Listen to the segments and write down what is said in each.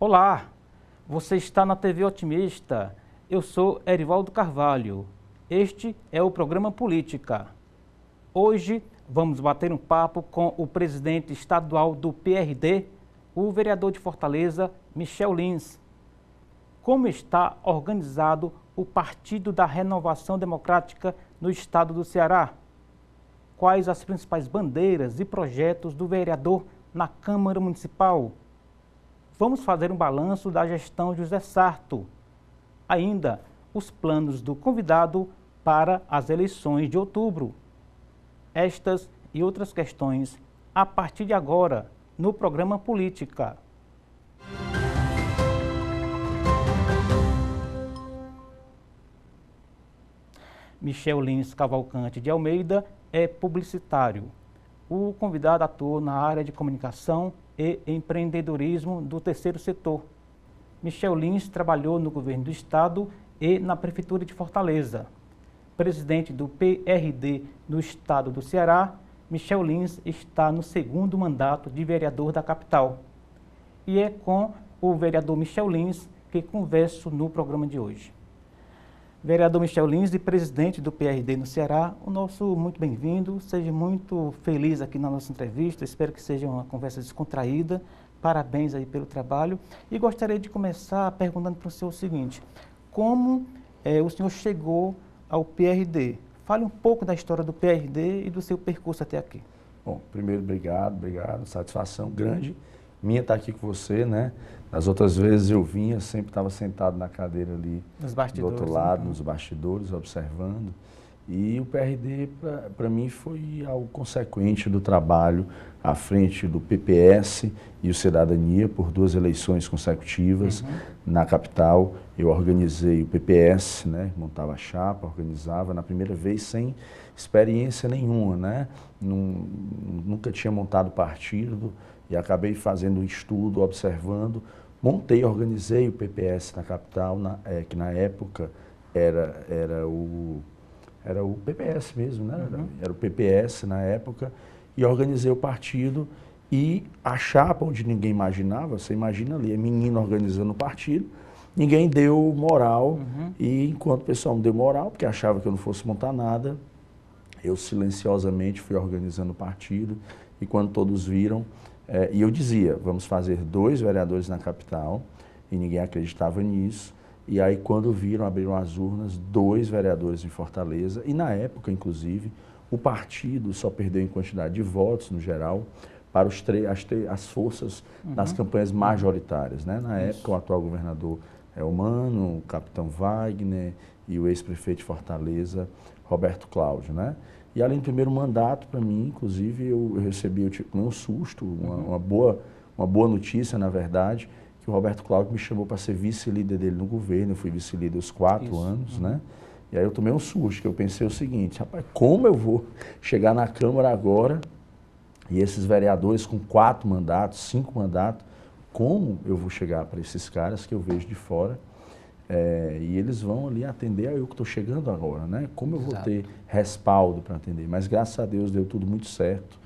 Olá, você está na TV Otimista. Eu sou Erivaldo Carvalho. Este é o programa Política. Hoje vamos bater um papo com o presidente estadual do PRD, o vereador de Fortaleza, Michel Lins. Como está organizado o Partido da Renovação Democrática no estado do Ceará? Quais as principais bandeiras e projetos do vereador na Câmara Municipal? Vamos fazer um balanço da gestão José Sarto. Ainda, os planos do convidado para as eleições de outubro. Estas e outras questões a partir de agora, no programa Política. Michel Lins Cavalcante de Almeida é publicitário. O convidado atua na área de comunicação e empreendedorismo do terceiro setor. Michel Lins trabalhou no governo do estado e na prefeitura de Fortaleza. Presidente do PRD no estado do Ceará, Michel Lins está no segundo mandato de vereador da capital. E é com o vereador Michel Lins que converso no programa de hoje. Vereador Michel Lins, e presidente do PRD no Ceará, o nosso muito bem-vindo, seja muito feliz aqui na nossa entrevista, espero que seja uma conversa descontraída, parabéns aí pelo trabalho. E gostaria de começar perguntando para o senhor o seguinte, como o senhor chegou ao PRD? Fale um pouco da história do PRD e do seu percurso até aqui. Bom, primeiro, obrigado, satisfação grande minha estar aqui com você, né? As outras vezes eu vinha, sempre estava sentado na cadeira ali do outro lado, nos bastidores, observando. E o PRD, para mim, foi algo consequente do trabalho à frente do PPS e o Cidadania por 2 eleições consecutivas na capital. Eu organizei o PPS, né? Montava a chapa, organizava, na primeira vez sem experiência nenhuma, né? Nunca tinha montado partido e acabei fazendo um estudo, observando. Montei, organizei o PPS na capital, que na época era o PPS mesmo, né? Era o PPS na época, e organizei o partido e a chapa onde ninguém imaginava, você imagina ali, é menino organizando o partido, ninguém deu moral, e enquanto o pessoal não deu moral, porque achava que eu não fosse montar nada, eu silenciosamente fui organizando o partido, e quando todos viram, e eu dizia, vamos fazer 2 vereadores na capital, e ninguém acreditava nisso. E aí, quando viram, abriram as urnas, 2 vereadores em Fortaleza, e na época, inclusive, o partido só perdeu em quantidade de votos, no geral, para as forças das campanhas majoritárias, né? Na época, o atual governador Elmano, o capitão Wagner e o ex-prefeito de Fortaleza, Roberto Cláudio, né? E além do primeiro mandato, para mim, inclusive, eu recebi um susto, uma boa notícia, na verdade, que o Roberto Cláudio me chamou para ser vice-líder dele no governo. Eu fui vice-líder os 4 anos, né? E aí eu tomei um susto, que eu pensei o seguinte, rapaz, como eu vou chegar na Câmara agora e esses vereadores com 4 mandatos, 5 mandatos, como eu vou chegar para esses caras que eu vejo de fora? E eles vão ali atender a eu que estou chegando agora, né? Como eu vou ter respaldo para atender? Mas graças a Deus deu tudo muito certo.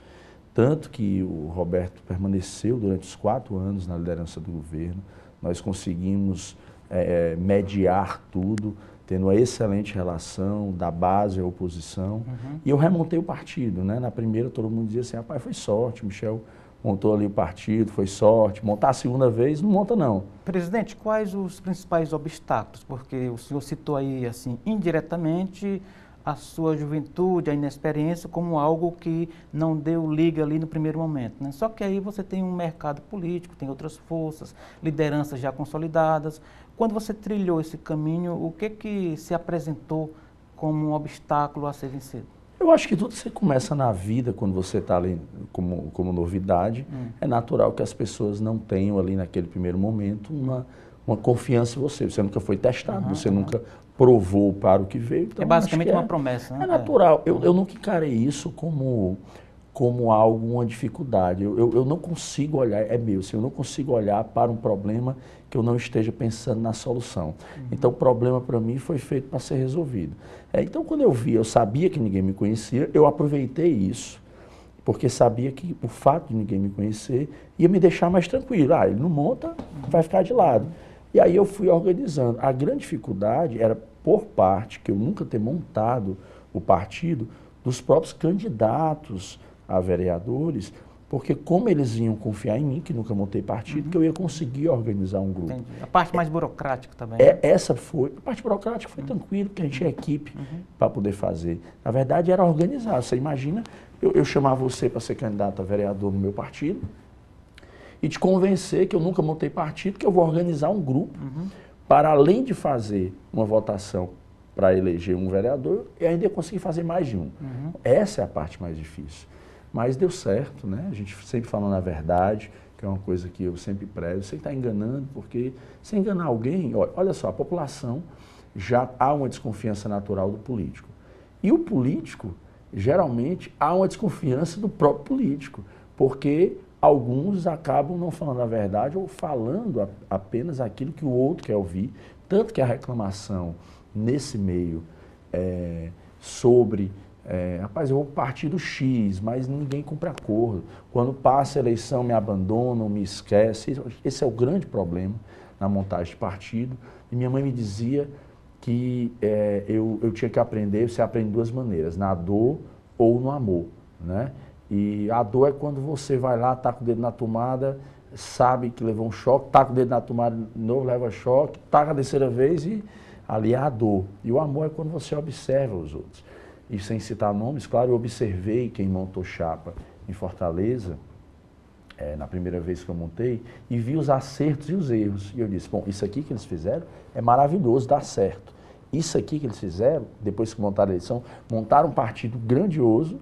Tanto que o Roberto permaneceu durante os 4 anos na liderança do governo. Nós conseguimos mediar tudo, tendo uma excelente relação da base à oposição. E eu remontei o partido, né? Na primeira todo mundo dizia assim, rapaz, foi sorte, Michel montou ali o partido, foi sorte. Montar a segunda vez, não monta não. Presidente, quais os principais obstáculos? Porque o senhor citou aí, assim, indiretamente, a sua juventude, a inexperiência, como algo que não deu liga ali no primeiro momento, né? Só que aí você tem um mercado político, tem outras forças, lideranças já consolidadas. Quando você trilhou esse caminho, o que se apresentou como um obstáculo a ser vencido? Eu acho que tudo que você começa na vida, quando você está ali como novidade, é natural que as pessoas não tenham ali naquele primeiro momento uma confiança em você. Você nunca foi testado, você nunca provou para o que veio. Então, é basicamente uma promessa, né? É natural. Eu nunca encarei isso como algo, uma dificuldade. Eu não consigo olhar, é meu, assim, eu não consigo olhar para um problema que eu não esteja pensando na solução. Então, o problema para mim foi feito para ser resolvido. Então, quando eu sabia que ninguém me conhecia, eu aproveitei isso, porque sabia que o fato de ninguém me conhecer ia me deixar mais tranquilo. Ele não monta, vai ficar de lado. E aí eu fui organizando. A grande dificuldade era, por parte, que eu nunca ter montado o partido, dos próprios candidatos a vereadores, porque como eles iam confiar em mim, que nunca montei partido, que eu ia conseguir organizar um grupo. Entendi. A parte mais burocrática também. Né? Essa foi, a parte burocrática foi tranquilo, porque a gente tinha equipe para poder fazer. Na verdade, era organizar. Você imagina, eu chamar você para ser candidato a vereador no meu partido e te convencer que eu nunca montei partido, que eu vou organizar um grupo para, além de fazer uma votação para eleger um vereador, eu ainda ia conseguir fazer mais de um. Essa é a parte mais difícil. Mas deu certo, né? A gente sempre falando a verdade, que é uma coisa que eu sempre prezo. Você está enganando, porque se enganar alguém, olha só, a população já há uma desconfiança natural do político. E o político, geralmente, há uma desconfiança do próprio político, porque alguns acabam não falando a verdade ou falando apenas aquilo que o outro quer ouvir. Tanto que a reclamação nesse meio sobre... rapaz, eu vou para o partido X, mas ninguém cumpre acordo. Quando passa a eleição, me abandonam, me esquecem. Esse é o grande problema na montagem de partido. E minha mãe me dizia que eu tinha que aprender, você aprende de duas maneiras, na dor ou no amor, né? E a dor é quando você vai lá, taca o dedo na tomada, sabe que levou um choque, taca o dedo na tomada de novo, leva choque, taca a terceira vez e ali é a dor. E o amor é quando você observa os outros. E sem citar nomes, claro, eu observei quem montou chapa em Fortaleza, na primeira vez que eu montei, e vi os acertos e os erros. E eu disse, bom, isso aqui que eles fizeram é maravilhoso, dá certo. Isso aqui que eles fizeram, depois que montaram a eleição, montaram um partido grandioso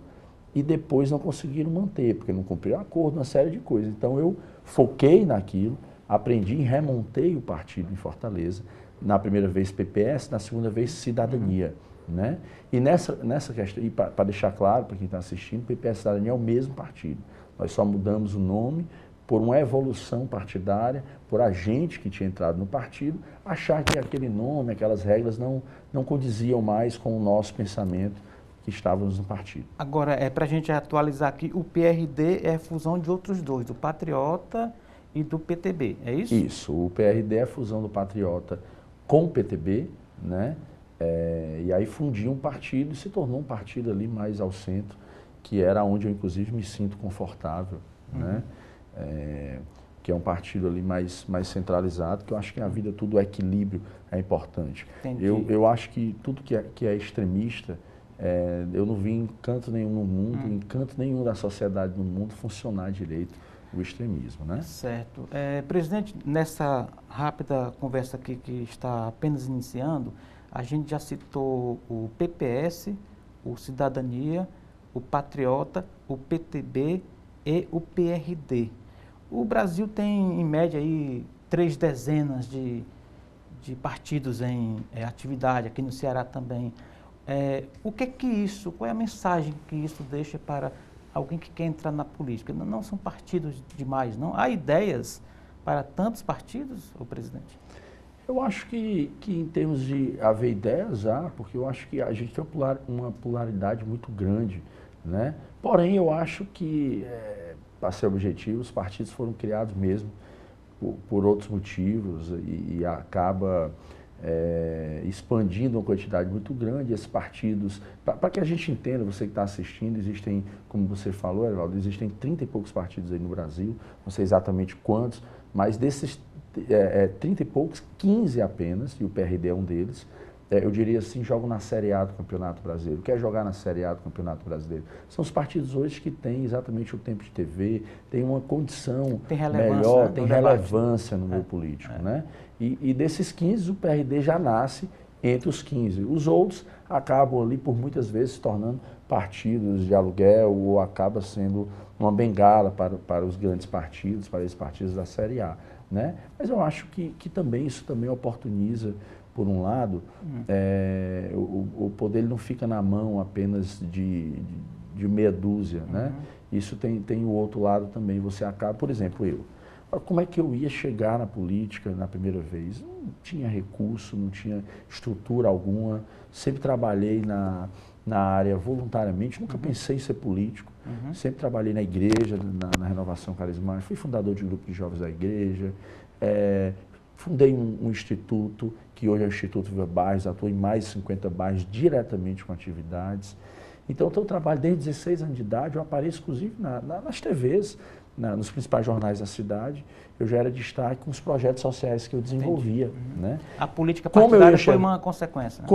e depois não conseguiram manter, porque não cumpriram acordo, uma série de coisas. Então eu foquei naquilo, aprendi e remontei o partido em Fortaleza. Na primeira vez PPS, na segunda vez Cidadania. Né? E nessa questão, e para deixar claro para quem está assistindo, PPS Cidadania é o mesmo partido. Nós só mudamos o nome por uma evolução partidária, por a gente que tinha entrado no partido, achar que aquele nome, aquelas regras não condiziam mais com o nosso pensamento que estávamos no partido. Agora, para a gente atualizar aqui, o PRD é a fusão de outros dois, do Patriota e do PTB, é isso? Isso, o PRD é a fusão do Patriota com o PTB, né? E aí fundiu um partido e se tornou um partido ali mais ao centro, que era onde eu inclusive me sinto confortável, né? Que é um partido ali mais centralizado, que eu acho que na vida tudo o equilíbrio é importante. Eu acho que tudo que é extremista, eu não vi em canto nenhum no mundo, em canto nenhum da sociedade no mundo funcionar direito o extremismo, né? Certo. Presidente, nessa rápida conversa aqui que está apenas iniciando, a gente já citou o PPS, o Cidadania, o Patriota, o PTB e o PRD. O Brasil tem, em média, aí, 3 dezenas de partidos em atividade, aqui no Ceará também. Qual é a mensagem que isso deixa para alguém que quer entrar na política? Não são partidos demais, não? Há ideias para tantos partidos, ô presidente? Eu acho que em termos de haver ideias, porque eu acho que a gente tem uma polaridade muito grande, né? Porém, eu acho que, para ser objetivo, os partidos foram criados mesmo por outros motivos e acaba expandindo uma quantidade muito grande. Esses partidos, para que a gente entenda, você que está assistindo, existem, como você falou, Evaldo, existem 30 e poucos partidos aí no Brasil, não sei exatamente quantos, mas desses 30 e poucos, 15 apenas, e o PRD é um deles, eu diria assim, jogam na Série A do Campeonato Brasileiro. Quer jogar na Série A do Campeonato Brasileiro? São os partidos hoje que têm exatamente o tempo de TV, tem uma condição melhor, tem relevância no meio político, né? E desses 15, o PRD já nasce entre os 15. Os outros acabam ali, por muitas vezes, se tornando partidos de aluguel ou acaba sendo uma bengala para os grandes partidos, para esses partidos da Série A, né? Mas eu acho que também isso também oportuniza, por um lado, o poder ele não fica na mão apenas de meia dúzia, né? Isso tem o outro lado também. Você acaba, por exemplo, como é que eu ia chegar na política na primeira vez? Não tinha recurso, não tinha estrutura alguma, sempre trabalhei na área voluntariamente, nunca pensei em ser político. Sempre trabalhei na igreja, na renovação carismática, fui fundador de grupo de jovens da igreja, fundei um instituto, que hoje é o Instituto Viva Bairros, atuo em mais de 50 bairros diretamente com atividades. Então, eu trabalho desde 16 anos de idade, eu apareço inclusive nas TVs, nos principais jornais da cidade. Eu já era destaque com os projetos sociais que eu desenvolvia. Né? A política partidária foi uma consequência. Né?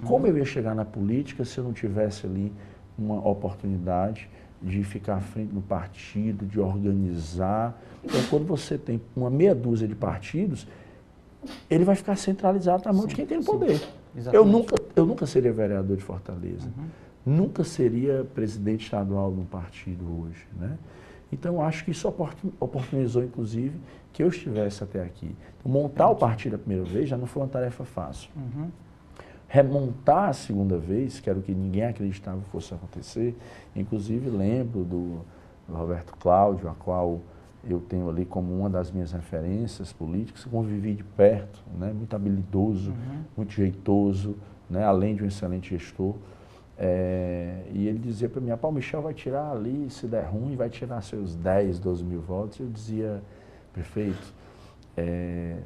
Como eu ia chegar na política se eu não tivesse ali uma oportunidade de ficar à frente do partido, de organizar. Então, quando você tem uma meia dúzia de partidos, ele vai ficar centralizado na mão de quem tem o poder. Eu nunca seria vereador de Fortaleza, nunca seria presidente estadual de um partido hoje. Né? Então, acho que isso oportunizou, inclusive, que eu estivesse até aqui. Então, montar o partido a primeira vez já não foi uma tarefa fácil. Remontar a segunda vez, que era o que ninguém acreditava que fosse acontecer, inclusive lembro do Roberto Cláudio, a qual eu tenho ali como uma das minhas referências políticas, convivi de perto, né, muito habilidoso, muito jeitoso, né, além de um excelente gestor. E ele dizia para mim, o Michel vai tirar ali, se der ruim, vai tirar seus 10, 12 mil votos. Eu dizia, prefeito,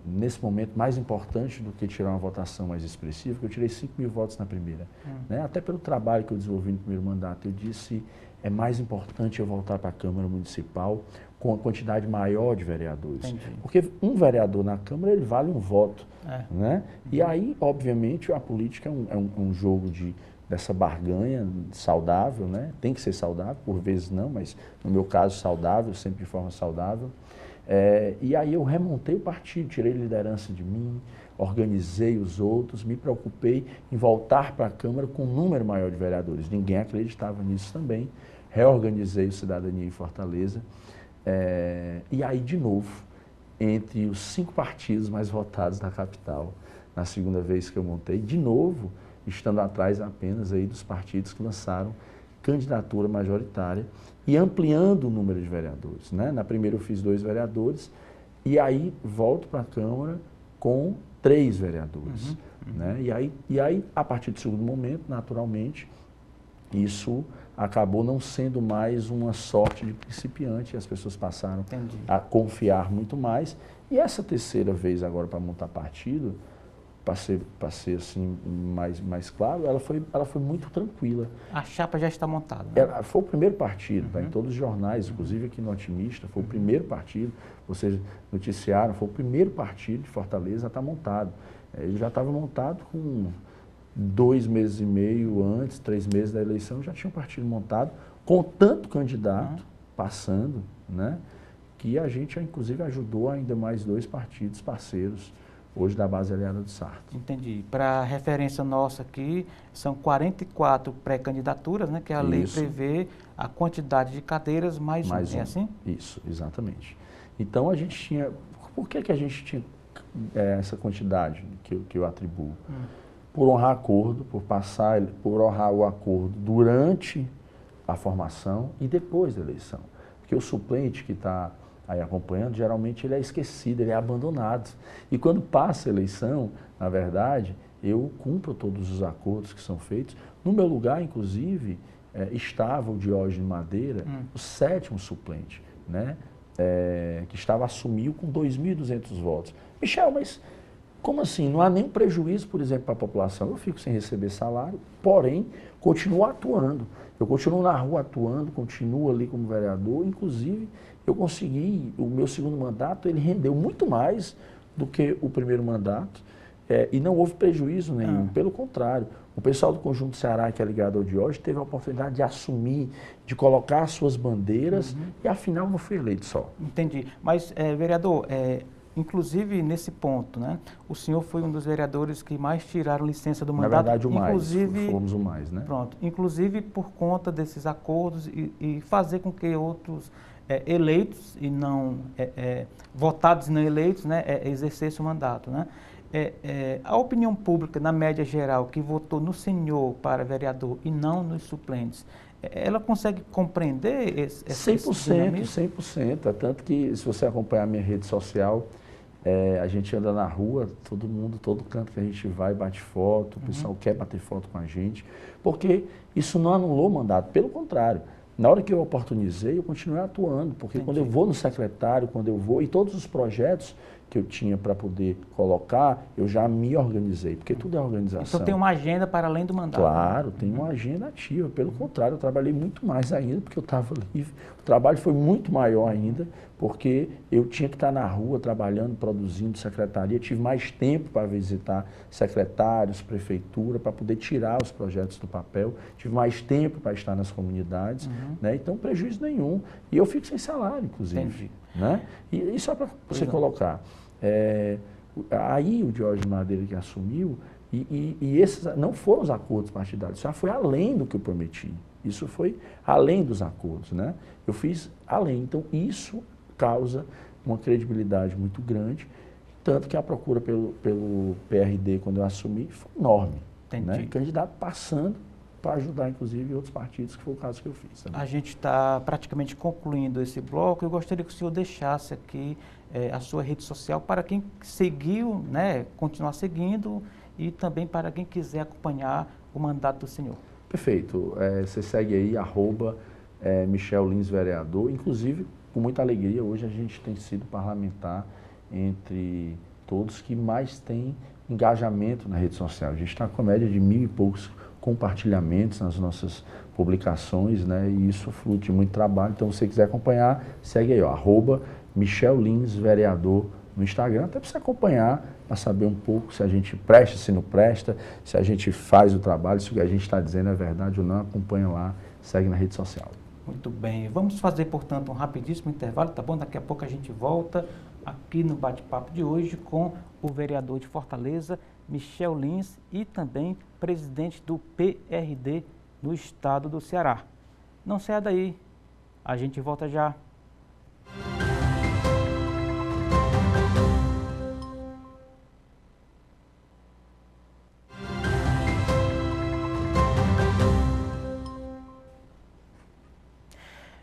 nesse momento mais importante do que tirar uma votação mais expressiva, eu tirei 5 mil votos na primeira. Né? Até pelo trabalho que eu desenvolvi no primeiro mandato, eu disse, é mais importante eu voltar para a Câmara Municipal com uma quantidade maior de vereadores. Entendi. Porque um vereador na Câmara, ele vale um voto. Né? E aí, obviamente, a política é um jogo dessa barganha saudável, né? Tem que ser saudável, por vezes não, mas no meu caso saudável, sempre de forma saudável. E aí eu remontei o partido, tirei liderança de mim, organizei os outros, me preocupei em voltar para a Câmara com um número maior de vereadores. Ninguém acreditava nisso também. Reorganizei o Cidadania em Fortaleza. E aí, de novo, entre os 5 partidos mais votados da capital, na segunda vez que eu montei, de novo, estando atrás apenas aí dos partidos que lançaram candidatura majoritária e ampliando o número de vereadores. Né? Na primeira eu fiz 2 vereadores e aí volto para a Câmara com 3 vereadores. Né? E aí, a partir do segundo momento, naturalmente, isso acabou não sendo mais uma sorte de principiante, as pessoas passaram a confiar muito mais. E essa terceira vez agora para montar partido, para ser assim mais claro, ela foi muito tranquila. A chapa já está montada. Né? Foi o primeiro partido, tá, em todos os jornais, inclusive aqui no Otimista, foi o primeiro partido, vocês noticiaram, foi o primeiro partido de Fortaleza a estar montado. Ele já estava montado com 2 meses e meio antes, 3 meses da eleição, já tinha um partido montado, com tanto candidato passando, né, que a gente, inclusive, ajudou ainda mais 2 partidos parceiros, hoje da base aliada do Sarto. Entendi. Para referência nossa aqui, são 44 pré-candidaturas, né, que a lei prevê a quantidade de cadeiras mais um. É assim? Isso, exatamente. Então, a gente tinha... Por que a gente tinha essa quantidade que eu atribuo? Por honrar acordo, por honrar o acordo durante a formação e depois da eleição. Porque o suplente que está aí acompanhando, geralmente ele é esquecido, ele é abandonado. E quando passa a eleição, na verdade, eu cumpro todos os acordos que são feitos. No meu lugar, inclusive, estava o Diógenes Madeira, o 7º suplente, né? Que assumiu com 2.200 votos. Michel, mas como assim? Não há nenhum prejuízo, por exemplo, para a população. Eu fico sem receber salário, porém, continuo atuando. Eu continuo na rua atuando, continuo ali como vereador, inclusive eu consegui, o meu segundo mandato, ele rendeu muito mais do que o primeiro mandato e não houve prejuízo nenhum, pelo contrário. O pessoal do Conjunto Ceará, que é ligado ao Diógenes, teve a oportunidade de assumir, de colocar as suas bandeiras e afinal não foi eleito só. Entendi. Mas, vereador, inclusive nesse ponto, né? O senhor foi um dos vereadores que mais tiraram licença do mandato. Na verdade, fomos o mais, né? Pronto. Inclusive por conta desses acordos e fazer com que outros eleitos e não votados e não eleitos, né, exercessem o mandato, né? A opinião pública, na média geral, que votou no senhor para vereador e não nos suplentes, ela consegue compreender esse 100%, 100%. Tanto que, se você acompanhar a minha rede social, a gente anda na rua, todo mundo, todo canto que a gente vai, bate foto, o pessoal quer bater foto com a gente, porque isso não anulou o mandato, pelo contrário. Na hora que eu oportunizei, eu continuei atuando, porque quando eu vou no secretário, quando eu vou, e todos os projetos que eu tinha para poder colocar, eu já me organizei, porque tudo é organização. Então tem uma agenda para além do mandato. Claro, tem uma agenda ativa. Pelo contrário, eu trabalhei muito mais ainda, porque eu estava livre. O trabalho foi muito maior ainda, porque eu tinha que estar na rua trabalhando, produzindo secretaria. Tive mais tempo para visitar secretários, prefeitura, para poder tirar os projetos do papel. Tive mais tempo para estar nas comunidades, né? Então, prejuízo nenhum. E eu fico sem salário, inclusive. Entendi. Né? E só para você colocar, aí o Diógenes Madeira que assumiu, e esses não foram os acordos partidários, já foi além do que eu prometi. Isso foi além dos acordos, né? Eu fiz além. Então, isso causa uma credibilidade muito grande, tanto que a procura pelo PRD, quando eu assumi, foi enorme. Né? Candidato passando para ajudar, inclusive, outros partidos, que foi o caso que eu fiz. Também. A gente está praticamente concluindo esse bloco. Eu gostaria que o senhor deixasse aqui a sua rede social para quem seguiu, né, continuar seguindo, e também para quem quiser acompanhar o mandato do senhor. Perfeito. Você segue aí, @Michel Lins Vereador. Inclusive, com muita alegria, hoje a gente tem sido parlamentar entre todos que mais tem engajamento na rede social. A gente está com a média de 1.000 e poucos compartilhamentos nas nossas publicações, né? E isso fruto de muito trabalho. Então, se você quiser acompanhar, segue aí, @Michel Lins Vereador no Instagram, até para você acompanhar, para saber um pouco se a gente presta, se não presta, se a gente faz o trabalho, se o que a gente está dizendo é verdade ou não, acompanha lá, segue na rede social. Muito bem. Vamos fazer, portanto, um rapidíssimo intervalo, tá bom? Daqui a pouco a gente volta aqui no bate-papo de hoje com o vereador de Fortaleza, Michel Lins, e também presidente do PRD no estado do Ceará. Não saia daí, a gente volta já.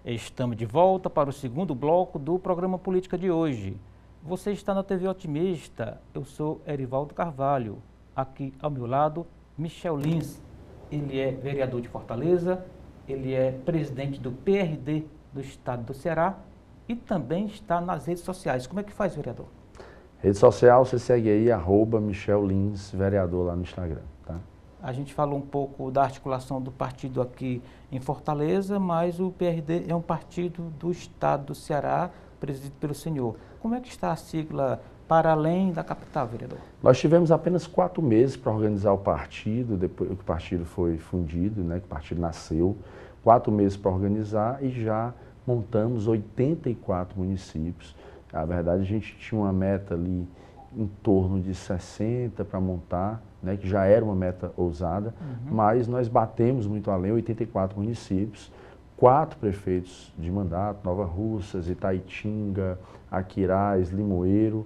Estamos de volta para o segundo bloco do programa Política de hoje. Você está na TV Otimista, eu sou Erivaldo Carvalho. Aqui ao meu lado, Michel Lins. Ele é vereador de Fortaleza, ele é presidente do PRD do estado do Ceará e também está nas redes sociais. Como é que faz, vereador? Rede social, você segue aí, @Michel Lins Vereador lá no Instagram, tá? A gente falou um pouco da articulação do partido aqui em Fortaleza, mas o PRD é um partido do estado do Ceará, presidido pelo senhor. Como é que está a sigla para além da capital, vereador? Nós tivemos apenas 4 meses para organizar o partido, depois que o partido foi fundido, né, que o partido nasceu, 4 meses para organizar e já montamos 84 municípios. Na verdade, a gente tinha uma meta ali em torno de 60 para montar, né, que já era uma meta ousada, mas nós batemos muito além, 84 municípios, 4 prefeitos de mandato, Nova Russas, Itaitinga, Aquiraz, Limoeiro,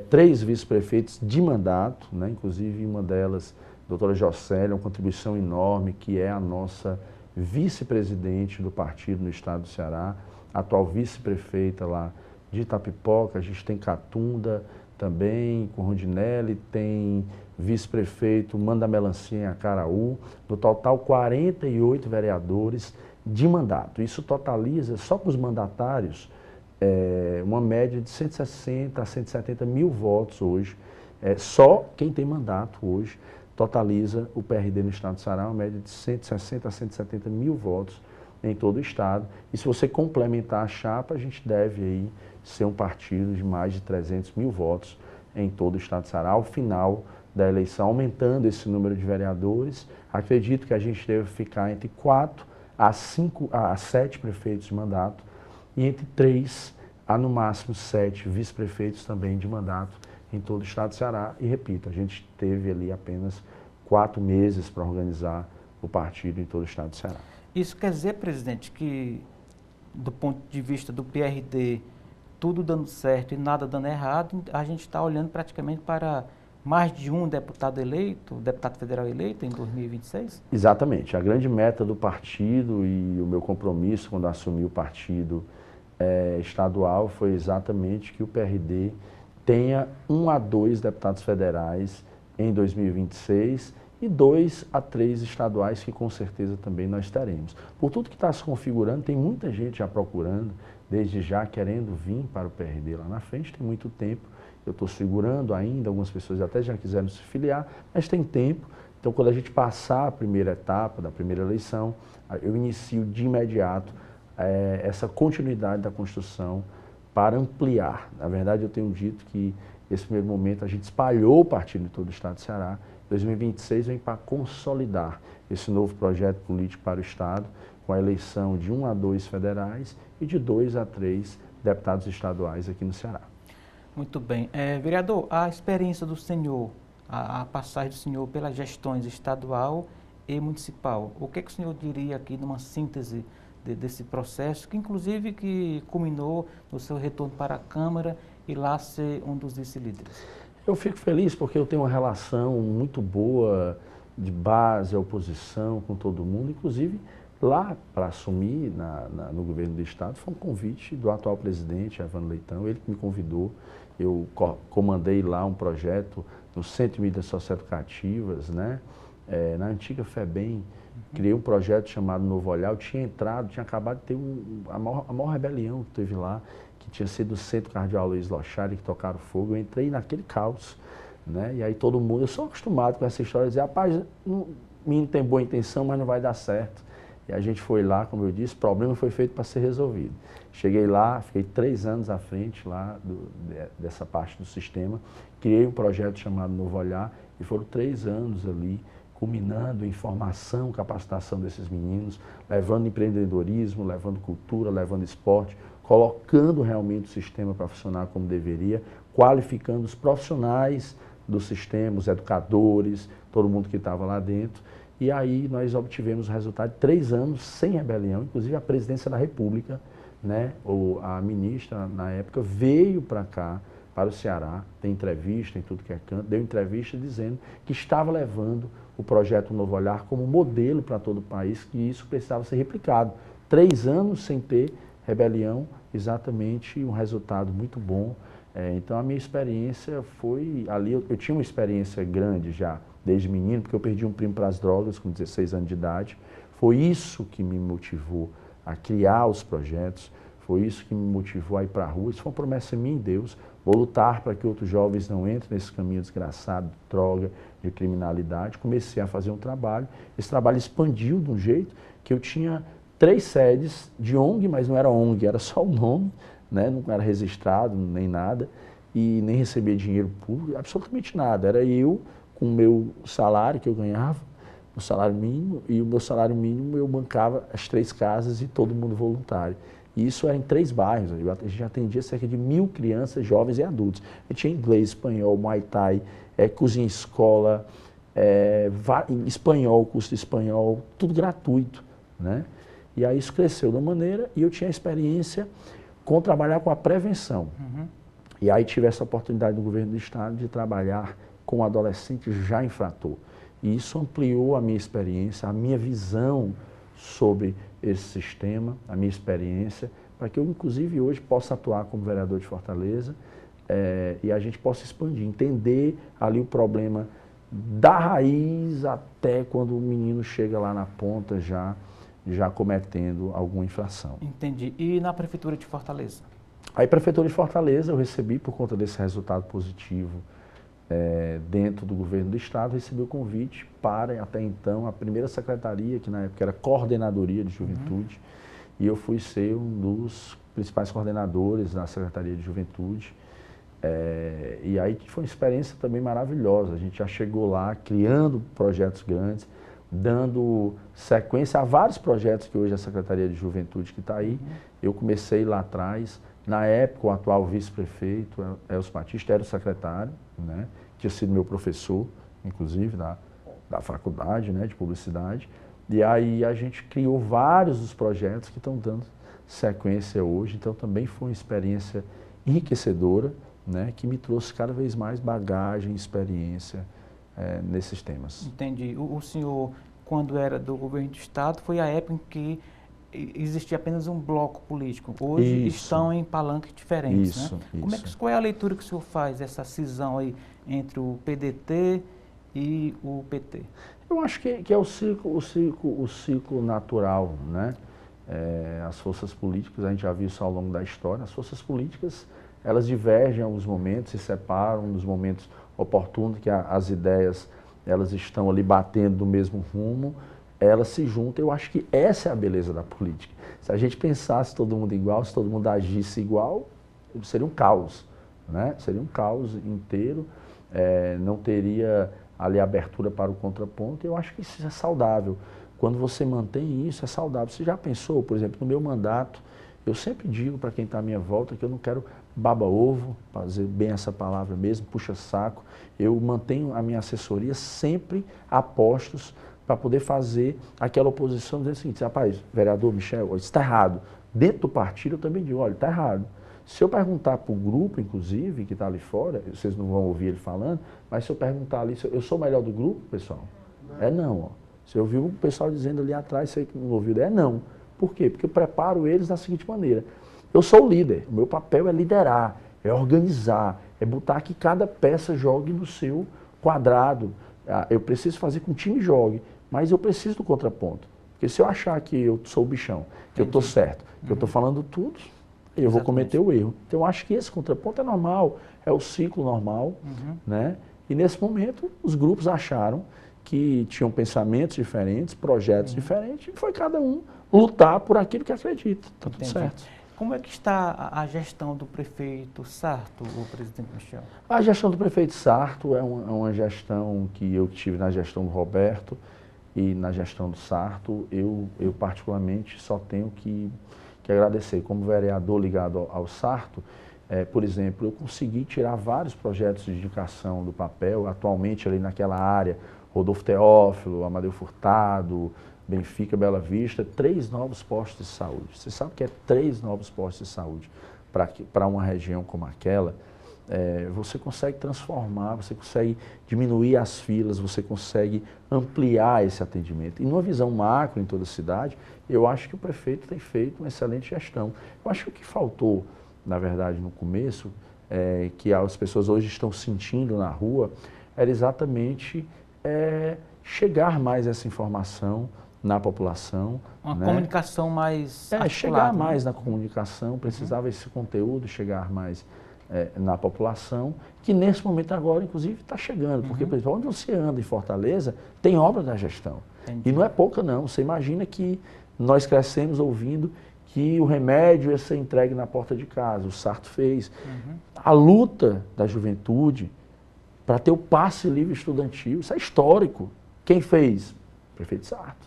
3 vice-prefeitos de mandato, né, inclusive uma delas, a doutora Jocélia, uma contribuição enorme, que é a nossa vice-presidente do partido no estado do Ceará, atual vice-prefeita lá de Itapipoca. A gente tem Catunda também, com Rondinelli, tem vice-prefeito Manda Melancia em Acaraú, no total 48 vereadores de mandato. Isso totaliza, só para os mandatários, uma média de 160 a 170 mil votos hoje. Só quem tem mandato hoje totaliza o PRD no estado do Ceará, uma média de 160 a 170 mil votos em todo o estado. E se você complementar a chapa, a gente deve aí ser um partido de mais de 300 mil votos em todo o estado do Ceará. Ao final da eleição, aumentando esse número de vereadores, acredito que a gente deve ficar entre 4 a 7 prefeitos de mandato e entre 3 a no máximo 7 vice-prefeitos também de mandato em todo o estado do Ceará. E repito, a gente teve ali apenas 4 meses para organizar o partido em todo o estado do Ceará. Isso quer dizer, presidente, que do ponto de vista do PRD, tudo dando certo e nada dando errado, a gente está olhando praticamente para mais de um deputado eleito, deputado federal eleito em 2026? Exatamente. A grande meta do partido e o meu compromisso quando assumi o partido estadual foi exatamente que o PRD tenha 1 a 2 deputados federais em 2026 e 2 a 3 estaduais que com certeza também nós teremos. Por tudo que está se configurando, tem muita gente já procurando, desde já querendo vir para o PRD lá na frente, tem muito tempo. Eu estou segurando ainda, algumas pessoas até já quiseram se filiar, mas tem tempo. Então, quando a gente passar a primeira etapa da primeira eleição, eu inicio de imediato essa continuidade da construção para ampliar. Na verdade, eu tenho dito que nesse primeiro momento a gente espalhou o partido em todo o estado do Ceará. 2026 vem para consolidar esse novo projeto político para o estado, com a eleição de 1 a 2 federais e de 2 a 3 deputados estaduais aqui no Ceará. Muito bem. Vereador, a experiência do senhor, a passagem do senhor pelas gestões estadual e municipal, o que o senhor diria aqui numa síntese desse processo, que inclusive que culminou no seu retorno para a Câmara e lá ser um dos vice-líderes? Eu fico feliz porque eu tenho uma relação muito boa de base, oposição com todo mundo, inclusive lá para assumir no governo do estado foi um convite do atual presidente, Evandro Leitão, ele que me convidou. Eu comandei lá um projeto no Centro de Mídias Socioeducativas, né? Na antiga FEBEM, criei um projeto chamado Novo Olhar. Eu tinha acabado de ter a maior rebelião que teve lá, que tinha sido o Centro Cardeal Luiz Lochari, que tocaram fogo. Eu entrei naquele caos, né? E aí todo mundo, eu sou acostumado com essa história, de dizer, rapaz, o menino tem boa intenção, mas não vai dar certo. E a gente foi lá, como eu disse, o problema foi feito para ser resolvido. Cheguei lá, fiquei 3 anos à frente lá dessa parte do sistema, criei um projeto chamado Novo Olhar e foram 3 anos ali, culminando em formação, capacitação desses meninos, levando empreendedorismo, levando cultura, levando esporte, colocando realmente o sistema para funcionar como deveria, qualificando os profissionais do sistema, os educadores, todo mundo que estava lá dentro. E aí nós obtivemos o resultado de 3 anos sem rebelião, inclusive a presidência da República, né? A ministra, na época, veio para cá, para o Ceará, tem entrevista em tudo que é canto, deu entrevista dizendo que estava levando o projeto Novo Olhar como modelo para todo o país, que isso precisava ser replicado. 3 anos sem ter rebelião, exatamente um resultado muito bom. Então a minha experiência foi ali, eu tinha uma experiência grande já, desde menino, porque eu perdi um primo para as drogas com 16 anos de idade. Foi isso que me motivou a criar os projetos, foi isso que me motivou a ir para a rua. Isso foi uma promessa minha em Deus. Vou lutar para que outros jovens não entrem nesse caminho desgraçado de droga, de criminalidade. Comecei a fazer um trabalho. Esse trabalho expandiu de um jeito que eu tinha 3 sedes de ONG, mas não era ONG, era só o nome, né? Não era registrado nem nada, e nem recebia dinheiro público, absolutamente nada. Era eu com o meu salário que eu ganhava, o salário mínimo, e o meu salário mínimo eu bancava as 3 casas e todo mundo voluntário. E isso era em 3 bairros, a gente atendia cerca de 1.000 crianças, jovens e adultos. A gente tinha inglês, espanhol, muay thai, cozinha escola, espanhol, curso de espanhol, tudo gratuito, né? E aí isso cresceu de uma maneira e eu tinha experiência com trabalhar com a prevenção. Uhum. E aí tive essa oportunidade no governo do estado de trabalhar com um adolescente já infrator. E isso ampliou a minha experiência, a minha visão sobre esse sistema, a minha experiência, para que eu, inclusive, hoje possa atuar como vereador de Fortaleza e a gente possa expandir, entender ali o problema da raiz até quando o menino chega lá na ponta já cometendo alguma infração. Entendi. E na Prefeitura de Fortaleza? Aí, Prefeitura de Fortaleza, eu recebi, por conta desse resultado positivo, dentro do governo do estado, recebi o convite para, até então, a primeira secretaria, que na época era Coordenadoria de Juventude, e eu fui ser um dos principais coordenadores da Secretaria de Juventude. E aí foi uma experiência também maravilhosa. A gente já chegou lá criando projetos grandes, dando sequência a vários projetos que hoje a Secretaria de Juventude que está aí. Eu comecei lá atrás. Na época, o atual vice-prefeito, Elcio Batista, era o secretário, né? Tinha sido meu professor, inclusive, da faculdade, né, de publicidade. E aí a gente criou vários dos projetos que estão dando sequência hoje. Então também foi uma experiência enriquecedora, né, que me trouxe cada vez mais bagagem, experiência nesses temas. Entendi. O senhor, quando era do governo do estado, foi a época em que existia apenas um bloco político. Hoje estão em palanques diferentes, né? Qual é a leitura que o senhor faz dessa cisão aí entre o PDT e o PT? Eu acho que é o ciclo natural, né? As forças políticas, a gente já viu isso ao longo da história, as forças políticas, elas divergem em alguns momentos, se separam nos momentos oportunos, que as ideias, elas estão ali batendo no mesmo rumo, elas se juntam. Eu acho que essa é a beleza da política. Se a gente pensasse todo mundo igual, se todo mundo agisse igual, seria um caos, né? Seria um caos inteiro, não teria ali abertura para o contraponto. Eu acho que isso é saudável. Quando você mantém isso, é saudável. Você já pensou, por exemplo, no meu mandato, eu sempre digo para quem está à minha volta que eu não quero baba-ovo, fazer bem essa palavra mesmo, puxa-saco. Eu mantenho a minha assessoria sempre a postos para poder fazer aquela oposição, dizer o seguinte: rapaz, vereador Michel, isso está errado. Dentro do partido eu também digo, olha, está errado. Se eu perguntar para o grupo, inclusive, que está ali fora, vocês não vão ouvir ele falando, mas se eu perguntar ali, eu sou o melhor do grupo, pessoal? Não, ó. Você ouviu o pessoal dizendo ali atrás, sei que não ouviu, não. Por quê? Porque eu preparo eles da seguinte maneira: eu sou o líder, o meu papel é liderar, é organizar, é botar que cada peça jogue no seu quadrado. Eu preciso fazer com que o time jogue, mas eu preciso do contraponto. Porque se eu achar que eu sou o bichão, que eu estou certo, que eu estou falando tudo, eu vou cometer o erro. Então eu acho que esse contraponto é normal, é o ciclo normal, né? E nesse momento os grupos acharam que tinham pensamentos diferentes, projetos diferentes, e foi cada um lutar por aquilo que acredita. Está tudo certo. Como é que está a gestão do prefeito Sarto, o presidente Michel? A gestão do prefeito Sarto é uma gestão que eu tive na gestão do Roberto e na gestão do Sarto. Eu particularmente só tenho que agradecer. Como vereador ligado ao Sarto, por exemplo, eu consegui tirar vários projetos de indicação do papel, atualmente ali naquela área, Rodolfo Teófilo, Amadeu Furtado, Benfica, Bela Vista, 3 novos postos de saúde. Você sabe que é 3 novos postos de saúde para uma região como aquela. Você consegue transformar, você consegue diminuir as filas, você consegue ampliar esse atendimento. E numa visão macro em toda a cidade, eu acho que o prefeito tem feito uma excelente gestão. Eu acho que o que faltou, na verdade, no começo, que as pessoas hoje estão sentindo na rua, era exatamente chegar mais essa informação na população. Uma comunicação mais chegar mais na comunicação, precisava esse conteúdo chegar mais na população, que nesse momento agora, inclusive, está chegando. Porque, por exemplo, onde você anda em Fortaleza, tem obra da gestão. Entendi. E não é pouca, não. Você imagina que nós crescemos ouvindo que o remédio ia ser entregue na porta de casa. O Sarto fez. A luta da juventude para ter o passe livre estudantil, isso é histórico. Quem fez? O prefeito Sarto.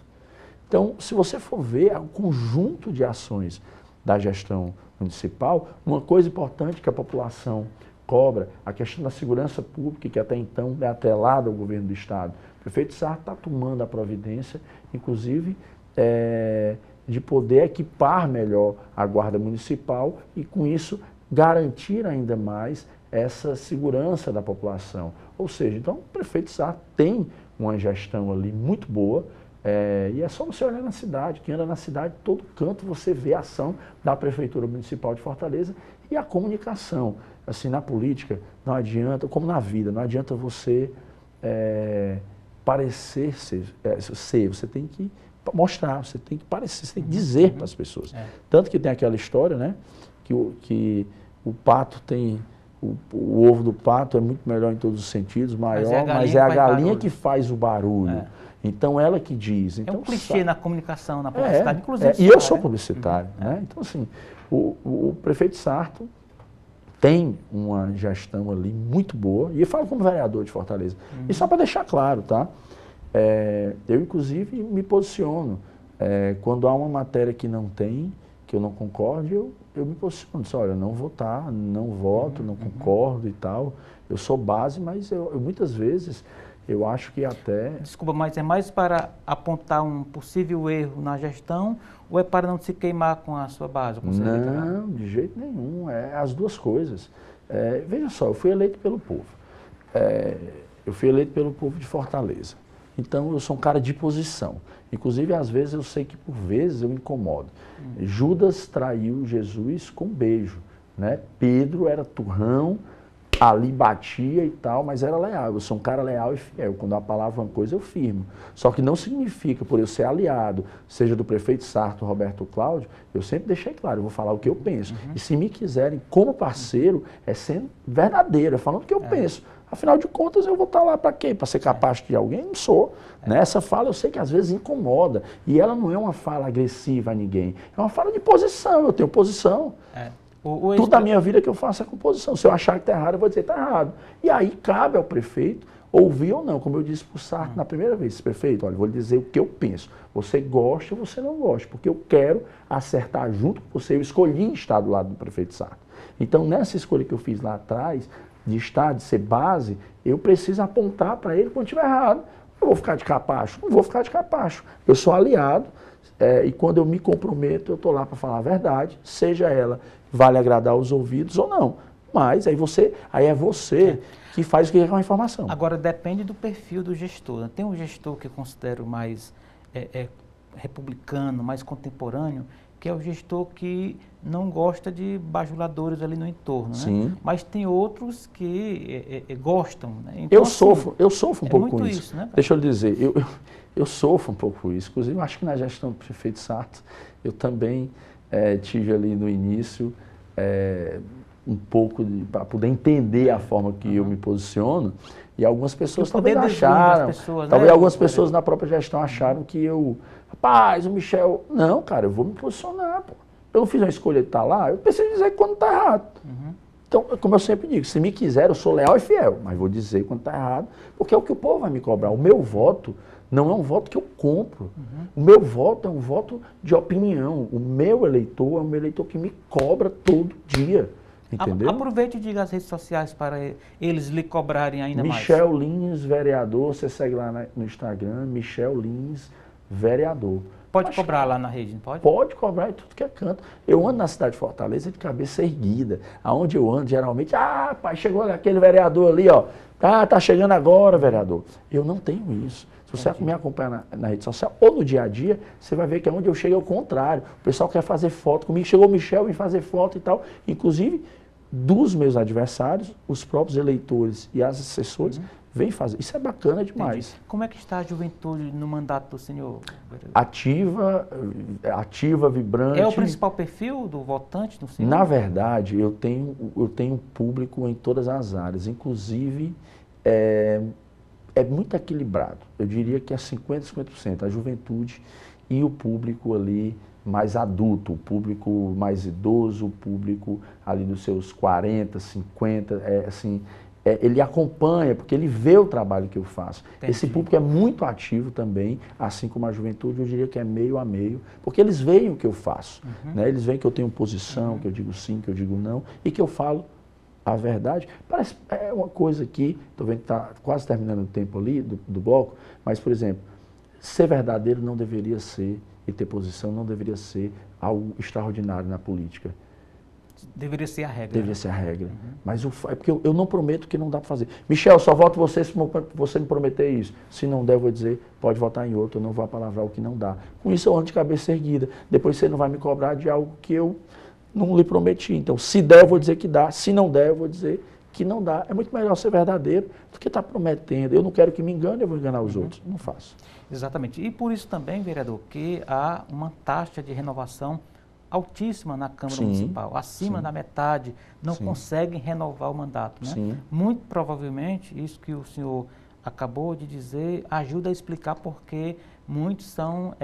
Então, se você for ver o conjunto de ações da gestão municipal, uma coisa importante que a população cobra, a questão da segurança pública, que até então é atrelada ao governo do Estado. O prefeito Sarto está tomando a providência, inclusive, de poder equipar melhor a Guarda Municipal e, com isso, garantir ainda mais essa segurança da população. Ou seja, então o prefeito Sarto tem uma gestão ali muito boa, e é só você olhar na cidade, quem anda na cidade, todo canto você vê a ação da Prefeitura Municipal de Fortaleza e a comunicação. Assim, na política, não adianta, como na vida, não adianta você parecer ser, você tem que mostrar, você tem que parecer, você tem que dizer para as pessoas. Tanto que tem aquela história, né, que o pato tem... O ovo do pato é muito melhor em todos os sentidos, maior, mas é a galinha que faz o barulho. Então, ela que diz. Então, é um clichê na comunicação, na publicidade, inclusive. E eu sou publicitário. Né? Então, assim, o prefeito Sarto tem uma gestão ali muito boa, e eu falo como vereador de Fortaleza. E só para deixar claro, tá? Eu, inclusive, me posiciono. Quando há uma matéria que não tem, que eu não concordo, eu me posiciono. Diz, olha, não votar, não voto, não concordo e tal. Eu sou base, mas eu muitas vezes, eu acho que até... Desculpa, mas é mais para apontar um possível erro na gestão ou é para não se queimar com a sua base? Não, de jeito nenhum. É as duas coisas. Veja só, eu fui eleito pelo povo. Eu fui eleito pelo povo de Fortaleza. Então, eu sou um cara de posição. Inclusive, às vezes, eu sei que por vezes eu me incomodo. Judas traiu Jesus com um beijo. Né? Pedro era turrão, ali batia e tal, mas era leal. Eu sou um cara leal e fiel. Quando a palavra é uma coisa, eu firmo. Só que não significa, por eu ser aliado, seja do prefeito Sarto, Roberto Cláudio, eu sempre deixei claro, eu vou falar o que eu penso. E se me quiserem, como parceiro, é sendo verdadeiro, é falando o que eu penso. Afinal de contas, eu vou estar lá para quê? Para ser capaz de alguém? Não sou. Nessa fala eu sei que às vezes incomoda. E ela não é uma fala agressiva a ninguém. É uma fala de posição. Eu tenho posição. Tudo da minha vida que eu faço é com posição. Se eu achar que está errado, eu vou dizer que está errado. E aí cabe ao prefeito ouvir ou não. Como eu disse para o Sarto na primeira vez, prefeito, olha, vou lhe dizer o que eu penso. Você gosta ou você não gosta, porque eu quero acertar junto com você. Eu escolhi estar do lado do prefeito Sarto. Então, nessa escolha que eu fiz lá atrás, de estar, de ser base, eu preciso apontar para ele quando estiver errado. Eu vou ficar de capacho? Não vou ficar de capacho. Eu sou aliado e quando eu me comprometo, eu estou lá para falar a verdade, seja ela vale agradar os ouvidos ou não. Mas aí é você que faz o que é com a informação. Agora, depende do perfil do gestor. Tem um gestor que eu considero mais republicano, mais contemporâneo, que é o gestor que não gosta de bajuladores ali no entorno, né? Mas tem outros que gostam, né? Então, eu sofro um pouco com isso. Né, deixa eu lhe dizer, eu sofro um pouco com isso. Inclusive, eu acho que na gestão do prefeito Sarto, eu também tive ali no início um pouco para poder entender a forma que eu me posiciono. E algumas pessoas talvez acharam, talvez algumas pessoas na própria gestão acharam que rapaz, o Michel... Não, cara, eu vou me posicionar, pô. Eu não fiz uma escolha de estar lá, eu preciso dizer quando está errado. Então, como eu sempre digo, se me quiser, eu sou leal e fiel, mas vou dizer quando está errado, porque é o que o povo vai me cobrar. O meu voto não é um voto que eu compro. O meu voto é um voto de opinião. O meu eleitor é um eleitor que me cobra todo dia. Entendeu? Aproveite e diga as redes sociais para eles lhe cobrarem ainda mais. Michel Lins, vereador, você segue lá no Instagram, Michel Lins, vereador. Pode cobrar lá na rede, não pode? Pode cobrar em tudo que é canto. Eu ando na cidade de Fortaleza de cabeça erguida. Aonde eu ando, geralmente, pai, chegou aquele vereador ali, ó. Tá chegando agora, vereador. Eu não tenho isso. Se você me acompanhar na rede social ou no dia a dia, você vai ver que onde eu chego é o contrário. O pessoal quer fazer foto comigo. Chegou o Michel, vem fazer foto e tal. Inclusive, dos meus adversários, os próprios eleitores e as assessores vem fazer. Isso é bacana demais. Entendi. Como é que está a juventude no mandato do senhor? Ativa, vibrante. É o principal perfil do votante no senhor? Na verdade, eu tenho público em todas as áreas. Inclusive, é muito equilibrado. Eu diria que é 50% a juventude e o público ali mais adulto, o público mais idoso, o público ali dos seus 40, 50, ele acompanha, porque ele vê o trabalho que eu faço. Entendi. Esse público é muito ativo também, assim como a juventude, eu diria que é meio a meio, porque eles veem o que eu faço, né? Eles veem que eu tenho posição, que eu digo sim, que eu digo não, e que eu falo a verdade. Parece uma coisa que, estou vendo que está quase terminando o tempo ali do bloco, mas, por exemplo, ser verdadeiro não deveria ser, e ter posição não deveria ser algo extraordinário na política. Deveria ser a regra. Deveria ser a regra. Mas é porque eu não prometo que não dá para fazer. Michel, só voto você se você me prometer isso. Se não der, eu vou dizer, pode votar em outro, eu não vou apalavrar o que não dá. Com isso eu ando de cabeça erguida. Depois você não vai me cobrar de algo que eu não lhe prometi. Então, se der, eu vou dizer que dá. Se não der, eu vou dizer que não dá. É muito melhor ser verdadeiro do que estar prometendo. Eu não quero que me engane, eu vou enganar os outros. Não faço. Exatamente. E por isso também, vereador, que há uma taxa de renovação altíssima na Câmara Municipal, acima da metade, não conseguem renovar o mandato, né? Muito provavelmente, isso que o senhor acabou de dizer, ajuda a explicar porque muitos são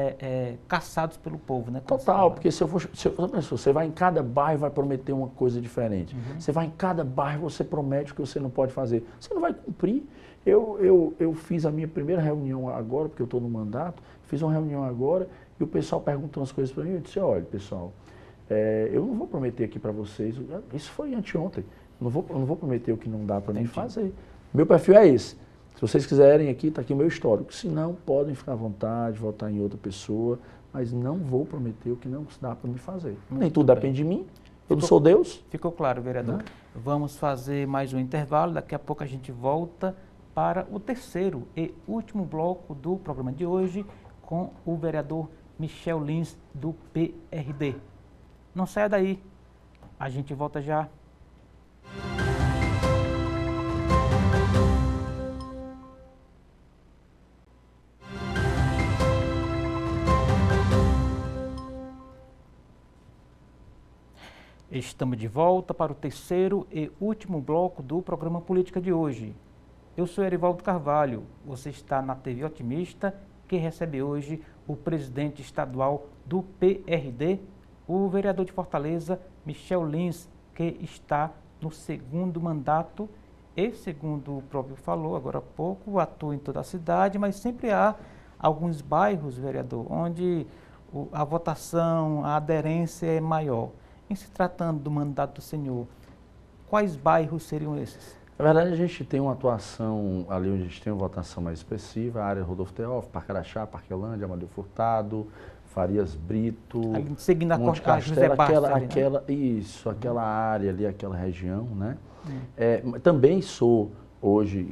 caçados pelo povo, né? Total, porque você vai em cada bairro e vai prometer uma coisa diferente. Você vai em cada bairro, você promete o que você não pode fazer. Você não vai cumprir. Eu fiz a minha primeira reunião agora, porque eu estou no mandato, fiz uma reunião agora e o pessoal perguntou umas coisas para mim. Eu disse, olha, pessoal, eu não vou prometer aqui para vocês, isso foi anteontem, eu não vou prometer o que não dá para mim fazer. Meu perfil é esse. Se vocês quiserem aqui, está aqui o meu histórico. Se não, podem ficar à vontade, votar em outra pessoa, mas não vou prometer o que não dá para me fazer. Nem tudo depende de mim, eu não sou Deus. Ficou claro, vereador. Vamos fazer mais um intervalo, daqui a pouco a gente volta para o terceiro e último bloco do programa de hoje com o vereador Michel Lins, do PRD. Não saia daí, a gente volta já. Estamos de volta para o terceiro e último bloco do programa Política de hoje. Eu sou Erivaldo Carvalho, você está na TV Otimista, que recebe hoje o presidente estadual do PRD, o vereador de Fortaleza, Michel Lins, que está no segundo mandato e, segundo o próprio falou agora há pouco, atua em toda a cidade, mas sempre há alguns bairros, vereador, onde a votação, a aderência é maior. Em se tratando do mandato do senhor, quais bairros seriam esses? Na verdade, a gente tem uma atuação ali onde a gente tem uma votação mais expressiva, a área Rodolfo Teófilo, Parque Araxá, Parquelândia, Amadeu Furtado, Farias Brito, ali, seguindo a Monte Castelo, aquela área ali, aquela região, né? Também sou, hoje,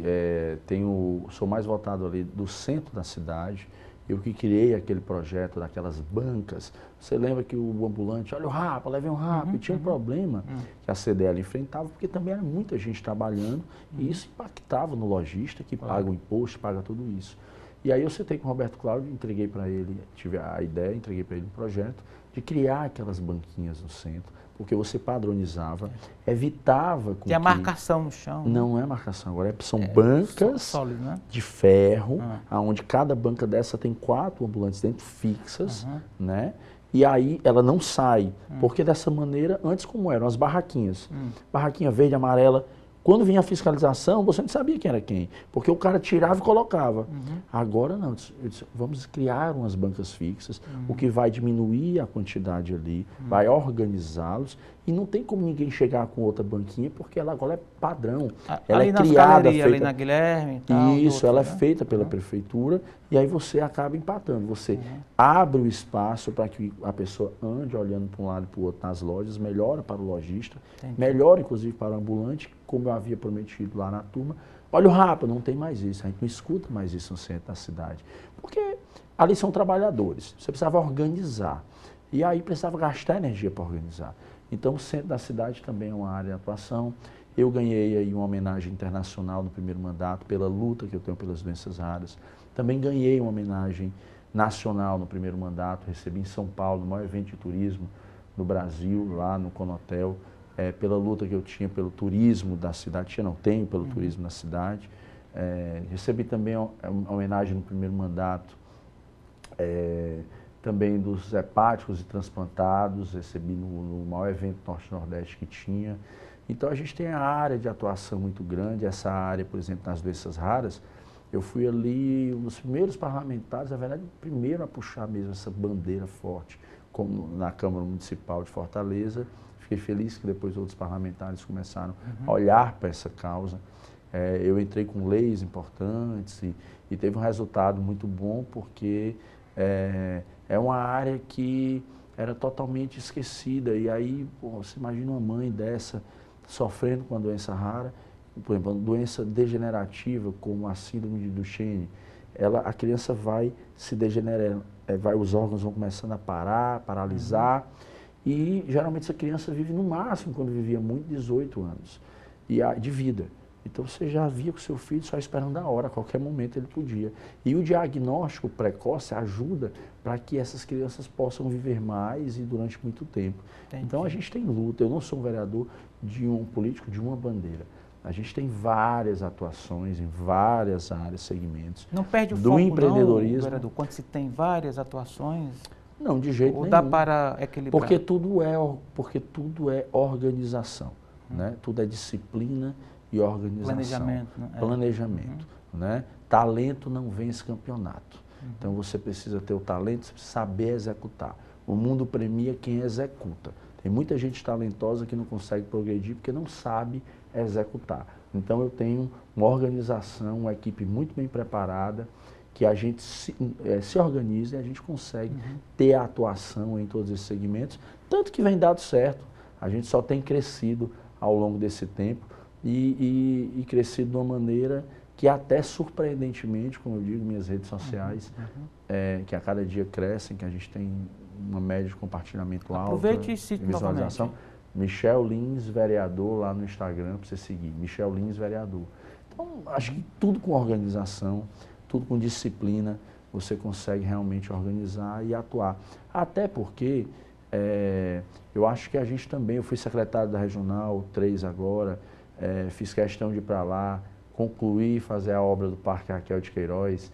sou mais votado ali do centro da cidade. Eu que criei aquele projeto daquelas bancas. Você lembra que o ambulante, olha o Rapa, leve um Rapa, e tinha um problema que a CDL enfrentava, porque também era muita gente trabalhando, e isso impactava no lojista, que paga o imposto, paga tudo isso. E aí eu sentei com o Roberto Cláudio, entreguei para ele, tive a ideia, entreguei para ele um projeto de criar aquelas banquinhas no centro, porque você padronizava, evitava... Tem a marcação no chão. Não é marcação, agora são bancas sólido, né? de ferro, onde cada banca dessa tem 4 ambulantes dentro, fixas, né? E aí ela não sai, porque dessa maneira, antes como eram as barraquinhas, barraquinha verde, amarela, quando vinha a fiscalização, você não sabia quem era quem, porque o cara tirava e colocava. Agora não, eu disse, vamos criar umas bancas fixas, o que vai diminuir a quantidade ali, vai organizá-los, e não tem como ninguém chegar com outra banquinha, porque ela agora é padrão. Ela ali é nas criada, feita... ali na Guilherme e tal. Isso, ela é feita pela prefeitura, e aí você acaba empatando. Você abre o espaço para que a pessoa ande olhando para um lado e para o outro nas lojas, melhora para o lojista, melhora inclusive para o ambulante, como eu havia prometido lá na turma. Olha o Rapa, não tem mais isso, a gente não escuta mais isso no centro da cidade. Porque ali são trabalhadores, você precisava organizar. E aí precisava gastar energia para organizar. Então o centro da cidade também é uma área de atuação. Eu ganhei aí uma homenagem internacional no primeiro mandato pela luta que eu tenho pelas doenças raras. Também ganhei uma homenagem nacional no primeiro mandato, recebi em São Paulo, o maior evento de turismo do Brasil, lá no Conotel, pela luta que eu tinha pelo turismo da cidade, tenho pelo turismo na cidade. Recebi também uma homenagem no primeiro mandato, também dos hepáticos e transplantados, recebi no maior evento Norte-Nordeste que tinha. Então a gente tem a área de atuação muito grande, essa área, por exemplo, nas doenças raras, eu fui ali um dos primeiros parlamentares, na verdade, o primeiro a puxar mesmo essa bandeira forte, como na Câmara Municipal de Fortaleza. Fiquei feliz que depois outros parlamentares começaram a olhar para essa causa. Eu entrei com leis importantes e teve um resultado muito bom, porque é uma área que era totalmente esquecida. E aí, você imagina uma mãe dessa sofrendo com a doença rara, por exemplo, uma doença degenerativa como a síndrome de Duchenne, a criança vai se degenerando, os órgãos vão começando a paralisar, e geralmente essa criança vive no máximo, quando vivia muito, 18 anos de vida. Então você já via com o seu filho só esperando a hora, a qualquer momento ele podia. E o diagnóstico precoce ajuda para que essas crianças possam viver mais e durante muito tempo. Entendi. Então a gente tem luta, eu não sou um vereador de um político de uma bandeira. A gente tem várias atuações em várias áreas, segmentos. Não perde o do foco, empreendedorismo. não, vereador, quando se tem várias atuações? Não, de jeito nenhum. Ou dá para equilibrar? Porque tudo é organização, né? Tudo é disciplina e organização. Planejamento. Né? Planejamento, né? Talento não vence campeonato. Então você precisa ter o talento, você precisa saber executar. O mundo premia quem executa. Tem muita gente talentosa que não consegue progredir porque não sabe executar. Então eu tenho uma organização, uma equipe muito bem preparada, que a gente se organiza e a gente consegue ter a atuação em todos esses segmentos, tanto que vem dado certo. A gente só tem crescido ao longo desse tempo e crescido de uma maneira que até surpreendentemente, como eu digo, minhas redes sociais, que a cada dia crescem, que a gente tem uma média de compartilhamento alta. Aproveite e cite visualização. Novamente. Michel Lins, vereador, lá no Instagram, para você seguir. Michel Lins, vereador. Então, acho que tudo com organização, tudo com disciplina, você consegue realmente organizar e atuar. Até porque Eu acho que a gente também, eu fui secretário da Regional 3 agora, fiz questão de ir para lá, concluir, fazer a obra do Parque Raquel de Queiroz,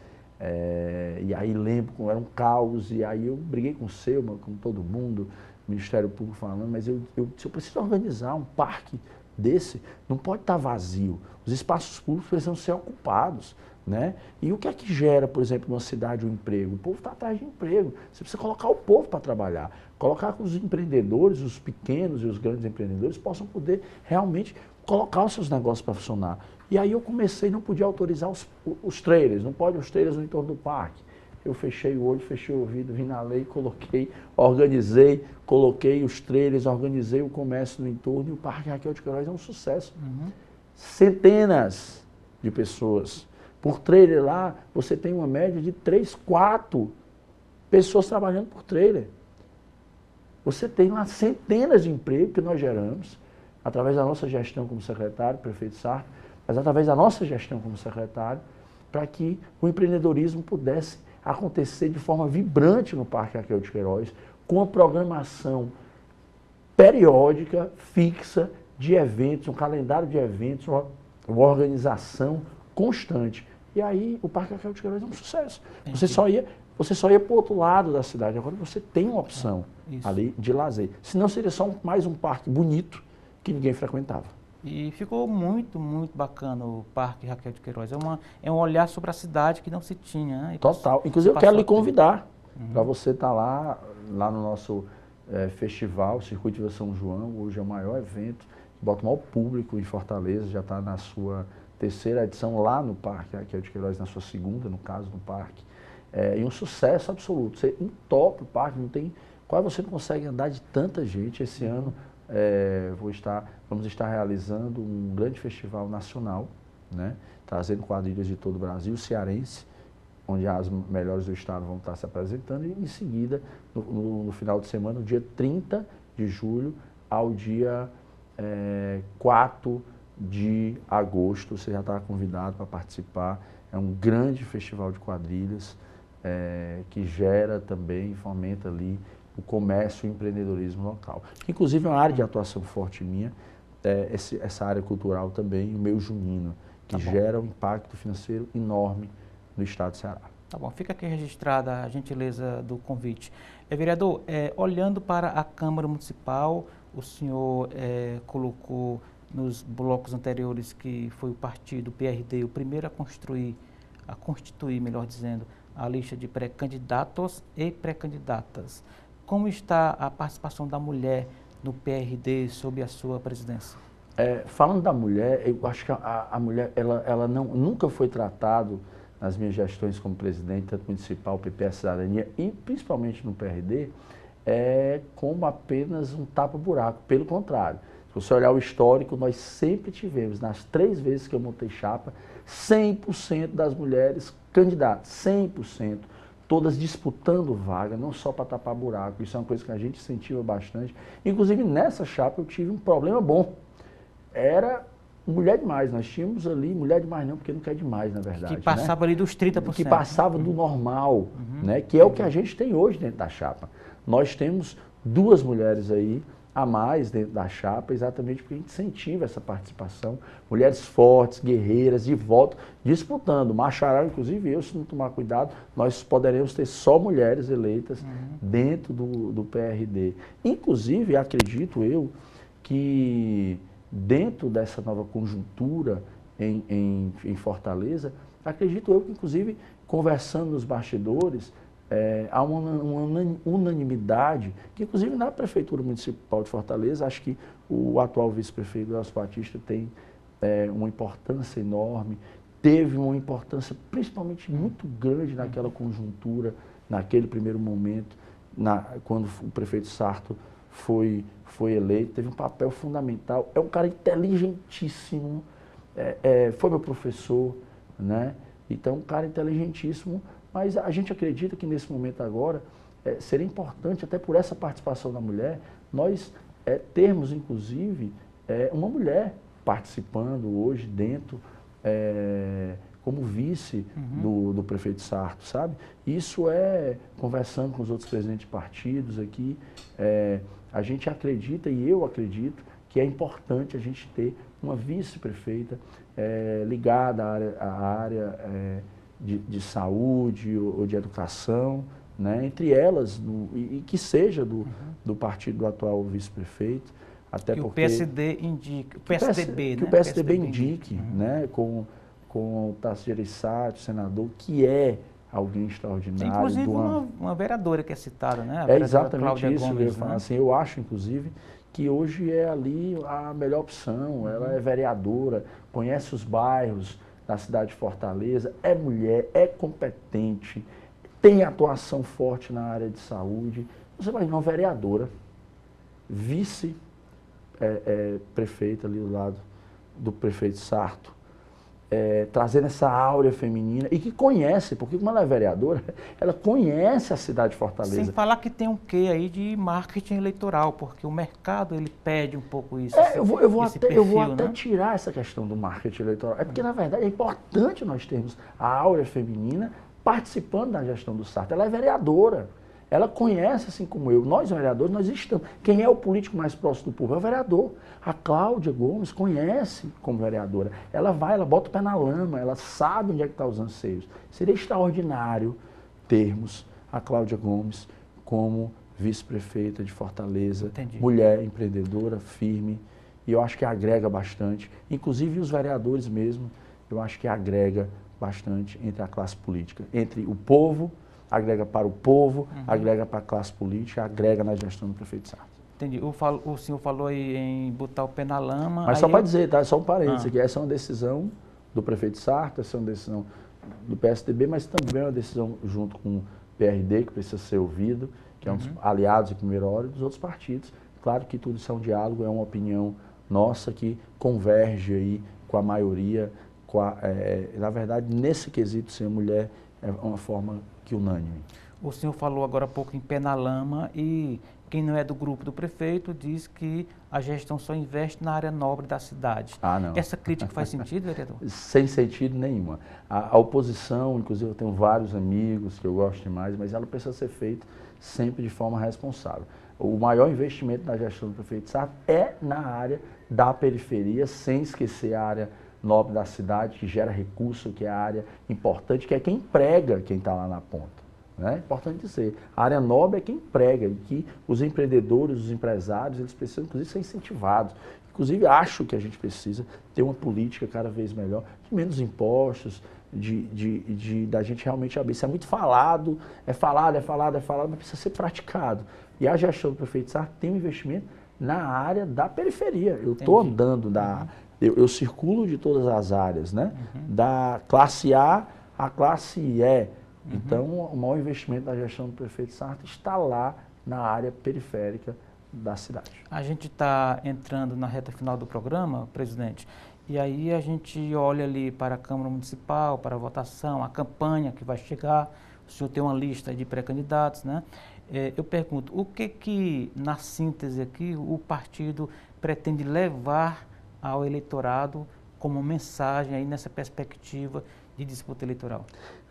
e aí lembro como era um caos, e aí eu briguei com o Selma, com todo mundo, Ministério Público falando, mas eu preciso organizar um parque desse, não pode estar vazio, os espaços públicos precisam ser ocupados, né? E o que é que gera, por exemplo, numa cidade um emprego? O povo está atrás de emprego, você precisa colocar o povo para trabalhar, colocar que os empreendedores, os pequenos e os grandes empreendedores possam poder realmente colocar os seus negócios para funcionar. E aí eu comecei, não podia autorizar os trailers, não pode os trailers no entorno do parque. Eu fechei o olho, fechei o ouvido, vim na lei, coloquei, organizei, coloquei os trailers, organizei o comércio no entorno e o Parque Raquel de Queiroz é um sucesso. Centenas de pessoas. Por trailer lá, você tem uma média de 3, 4 pessoas trabalhando por trailer. Você tem lá centenas de empregos que nós geramos, através da nossa gestão como secretário, prefeito Sarto, mas através da nossa gestão como secretário, para que o empreendedorismo pudesse acontecer de forma vibrante no Parque Raquel de Queiroz, com a programação periódica, fixa, de eventos, um calendário de eventos, uma organização constante. E aí o Parque Raquel de Queiroz é um sucesso. Você só ia para o outro lado da cidade. Agora você tem uma opção ali de lazer. Senão seria só mais um parque bonito que ninguém frequentava. E ficou muito, muito bacana o Parque Raquel de Queiroz. É um olhar sobre a cidade que não se tinha. Né? Total. Inclusive eu quero lhe convidar para você estar lá no nosso festival, Circuito de São João. Hoje é o maior evento, bota o maior público em Fortaleza, já está na sua 3ª edição lá no Parque Raquel de Queiroz, na sua 2ª, no caso, no parque. E um sucesso absoluto. Você entope o parque, não tem... Quase você não consegue andar de tanta gente. Esse ano vamos estar realizando um grande festival nacional, né? Trazendo quadrilhas de todo o Brasil, cearense, onde as melhores do estado vão estar se apresentando, e em seguida, no final de semana, no dia 30 de julho ao dia 4 de agosto, você já está convidado para participar. É um grande festival de quadrilhas que gera também, fomenta ali o comércio e o empreendedorismo local. Inclusive é uma área de atuação forte minha, essa área cultural também, o meio junino, que gera um impacto financeiro enorme no estado do Ceará. Tá bom, fica aqui registrada a gentileza do convite. Vereador, olhando para a Câmara Municipal, o senhor colocou nos blocos anteriores que foi o partido PRD, o primeiro a constituir, melhor dizendo, a lista de pré-candidatos e pré-candidatas. Como está a participação da mulher no PRD sob a sua presidência? Falando da mulher, eu acho que a mulher ela nunca foi tratado nas minhas gestões como presidente, tanto municipal, PPS Cidadania e principalmente no PRD, como apenas um tapa-buraco. Pelo contrário, se você olhar o histórico, nós sempre tivemos, nas 3 vezes que eu montei chapa, 100% das mulheres candidatas, 100%. Todas disputando vaga, não só para tapar buraco. Isso é uma coisa que a gente incentiva bastante. Inclusive, nessa chapa eu tive um problema bom. Era mulher demais. Nós tínhamos ali, mulher demais não, porque não quer demais, na verdade. Que passava ali dos 30%. Que passava do normal, né? Que é o que a gente tem hoje dentro da chapa. Nós temos 2 mulheres aí a mais dentro da chapa, exatamente porque a gente incentiva essa participação. Mulheres fortes, guerreiras, de voto, disputando. Machará, inclusive eu, se não tomar cuidado, nós poderemos ter só mulheres eleitas dentro do PRD. Inclusive, acredito eu, que dentro dessa nova conjuntura em Fortaleza, acredito eu que, inclusive, conversando nos bastidores, há uma unanimidade, que inclusive na Prefeitura Municipal de Fortaleza, acho que o atual vice-prefeito Elcio Batista tem uma importância enorme, teve uma importância principalmente muito grande naquela conjuntura, naquele primeiro momento, quando o prefeito Sarto foi eleito, teve um papel fundamental. É um cara inteligentíssimo, foi meu professor, né? Então, um cara inteligentíssimo. Mas a gente acredita que nesse momento agora seria importante, até por essa participação da mulher, nós termos inclusive uma mulher participando hoje dentro, como vice do prefeito Sarto, sabe? Isso é, conversando com os outros presidentes de partidos aqui, a gente acredita, e eu acredito, que é importante a gente ter uma vice-prefeita ligada à área de saúde ou de educação, né? Entre elas, e que seja do partido do atual vice-prefeito, até que porque... o PSD indique, o PSDB, que o PSDB indique, né? Com o Tasso Gereissati, senador, que é alguém extraordinário. Tem, inclusive, uma vereadora que é citada, né? É exatamente Cláudia isso Gomes, que eu ia falar. Né? Assim, eu acho, inclusive, que hoje é ali a melhor opção. Ela é vereadora, conhece os bairros da cidade de Fortaleza, é mulher, é competente, tem atuação forte na área de saúde. Você imagina uma vereadora, vice-prefeita ali do lado do prefeito Sarto, trazendo essa áurea feminina e que conhece, porque como ela é vereadora, ela conhece a cidade de Fortaleza. Sem falar que tem um quê aí de marketing eleitoral, porque o mercado ele pede um pouco isso. Eu vou até tirar essa questão do marketing eleitoral. É porque, na verdade, é importante nós termos a áurea feminina participando da gestão do Sarto. Ela é vereadora. Ela conhece, assim como eu. Nós, vereadores, nós estamos. Quem é o político mais próximo do povo é o vereador. A Cláudia Gomes conhece como vereadora. Ela vai, ela bota o pé na lama, ela sabe onde é que estão os anseios. Seria extraordinário termos a Cláudia Gomes como vice-prefeita de Fortaleza. Entendi. Mulher, empreendedora, firme. E eu acho que agrega bastante. Inclusive os vereadores mesmo, eu acho que agrega bastante entre a classe política. Entre o povo, agrega para o povo, agrega para a classe política, agrega na gestão do prefeito Sarto. Entendi. O senhor falou aí em botar o pé na lama. Mas só para dizer, tá? Só um parênteses aqui. Essa é uma decisão do prefeito Sarto, essa é uma decisão do PSDB, mas também é uma decisão junto com o PRD, que precisa ser ouvido, que é um dos aliados de primeira hora, e dos outros partidos. Claro que tudo isso é um diálogo, é uma opinião nossa que converge aí com a maioria. Na verdade, nesse quesito, ser mulher é uma forma que unânime. O senhor falou agora há pouco em pé na lama e quem não é do grupo do prefeito diz que a gestão só investe na área nobre da cidade. Não. Essa crítica faz sentido, vereador? Sem sentido nenhuma. A oposição, inclusive eu tenho vários amigos que eu gosto demais, mas ela precisa ser feita sempre de forma responsável. O maior investimento na gestão do prefeito Sarto é na área da periferia, sem esquecer a área nobre da cidade, que gera recurso, que é a área importante, que é quem emprega quem está lá na ponta. É importante dizer, a área nobre é quem emprega, e que os empreendedores, os empresários, eles precisam, inclusive, ser incentivados. Inclusive, acho que a gente precisa ter uma política cada vez melhor, de menos impostos, da gente realmente abrir. Isso é muito falado, é falado, mas precisa ser praticado. E a gestão do prefeito Sarto tem um investimento na área da periferia. Eu estou andando eu circulo de todas as áreas, né? Da classe A à classe E. Então, o maior investimento da gestão do prefeito Sarto está lá na área periférica da cidade. A gente está entrando na reta final do programa, presidente, e aí a gente olha ali para a Câmara Municipal, para a votação, a campanha que vai chegar, o senhor tem uma lista de pré-candidatos, né? Eu pergunto, o que na síntese aqui, o partido pretende levar ao eleitorado como mensagem aí nessa perspectiva de disputa eleitoral?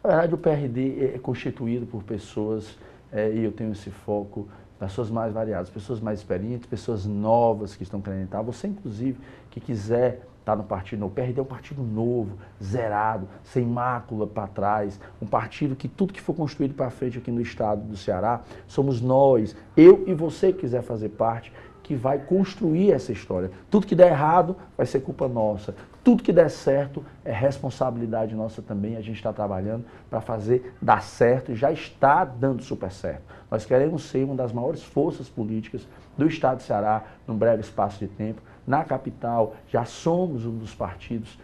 Na verdade, o PRD é constituído por pessoas, e eu tenho esse foco, pessoas mais variadas, pessoas mais experientes, pessoas novas que estão querendo entrar. Você, inclusive, que quiser estar no partido novo. O PRD é um partido novo, zerado, sem mácula para trás, um partido que tudo que for construído para frente aqui no estado do Ceará, somos nós, eu e você que quiser fazer parte, que vai construir essa história. Tudo que der errado vai ser culpa nossa. Tudo que der certo é responsabilidade nossa também. A gente está trabalhando para fazer dar certo e já está dando super certo. Nós queremos ser uma das maiores forças políticas do estado do Ceará num breve espaço de tempo. Na capital, já somos um dos partidos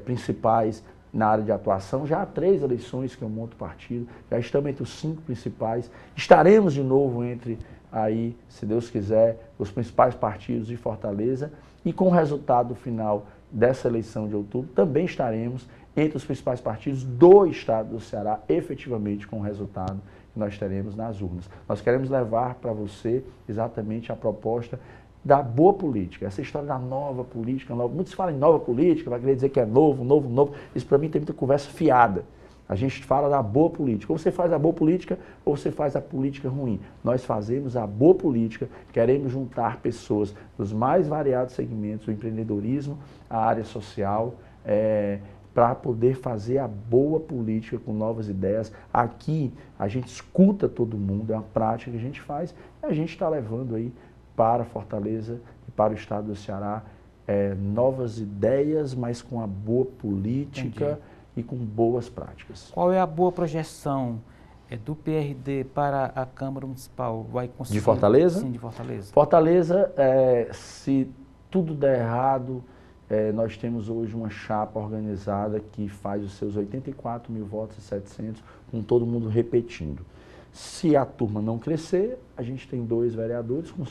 principais na área de atuação. Já há 3 eleições que eu monto partido, já estamos entre os 5 principais. Estaremos de novo entre aí, se Deus quiser, os principais partidos de Fortaleza, e com o resultado final dessa eleição de outubro, também estaremos entre os principais partidos do estado do Ceará, efetivamente com o resultado que nós teremos nas urnas. Nós queremos levar para você exatamente a proposta da boa política. Essa história da nova política, muitos falam em nova política, vai querer dizer que é novo. Isso para mim tem muita conversa fiada. A gente fala da boa política. Ou você faz a boa política ou você faz a política ruim. Nós fazemos a boa política, queremos juntar pessoas dos mais variados segmentos, do empreendedorismo, a área social, para poder fazer a boa política com novas ideias. Aqui a gente escuta todo mundo, é uma prática que a gente faz e a gente está levando aí para Fortaleza e para o estado do Ceará novas ideias, mas com a boa política. Entendi. E com boas práticas. Qual é a boa projeção do PRD para a Câmara Municipal? Vai conseguir... De Fortaleza? Sim, de Fortaleza. Fortaleza, se tudo der errado, nós temos hoje uma chapa organizada que faz os seus 84 mil votos e 700, com todo mundo repetindo. Se a turma não crescer, a gente tem 2 vereadores com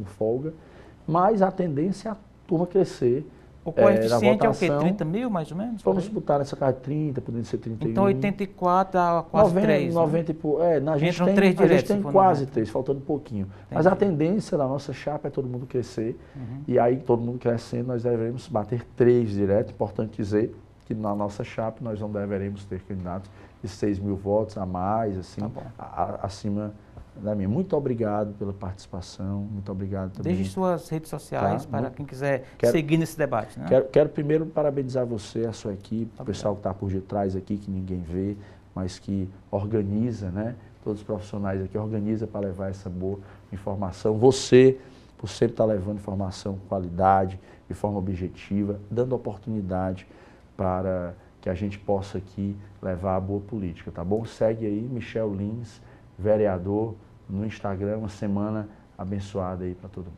folga, mas a tendência é a turma crescer. O coeficiente é o quê? 30 mil, mais ou menos? Vamos disputar nessa casa de 30, podendo ser 31. Então 84 a quase 3, 90 né? A gente tem quase 3, faltando um pouquinho. Entendi. Mas a tendência da nossa chapa é todo mundo crescer. E aí, todo mundo crescendo, nós deveremos bater 3 direto. Importante dizer que na nossa chapa nós não deveremos ter candidatos de 6 mil votos a mais, assim, acima da minha. Muito obrigado pela participação, muito obrigado também. Deixe suas redes sociais para quem quiser seguir nesse debate. Né? Quero primeiro parabenizar você, a sua equipe, o pessoal que está por detrás aqui, que ninguém vê, mas que organiza, né? Todos os profissionais aqui organizam para levar essa boa informação. Você, por sempre estar levando informação com qualidade, de forma objetiva, dando oportunidade para que a gente possa aqui levar a boa política, tá bom? Segue aí, Michel Lins, vereador, no Instagram, uma semana abençoada aí para todo mundo.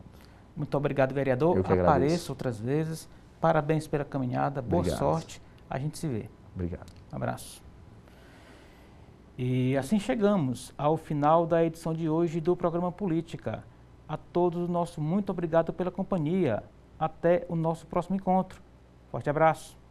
Muito obrigado, vereador. Apareça outras vezes. Parabéns pela caminhada, boa sorte. A gente se vê. Obrigado. Um abraço. E assim chegamos ao final da edição de hoje do programa Política. A todos, nosso muito obrigado pela companhia. Até o nosso próximo encontro. Forte abraço.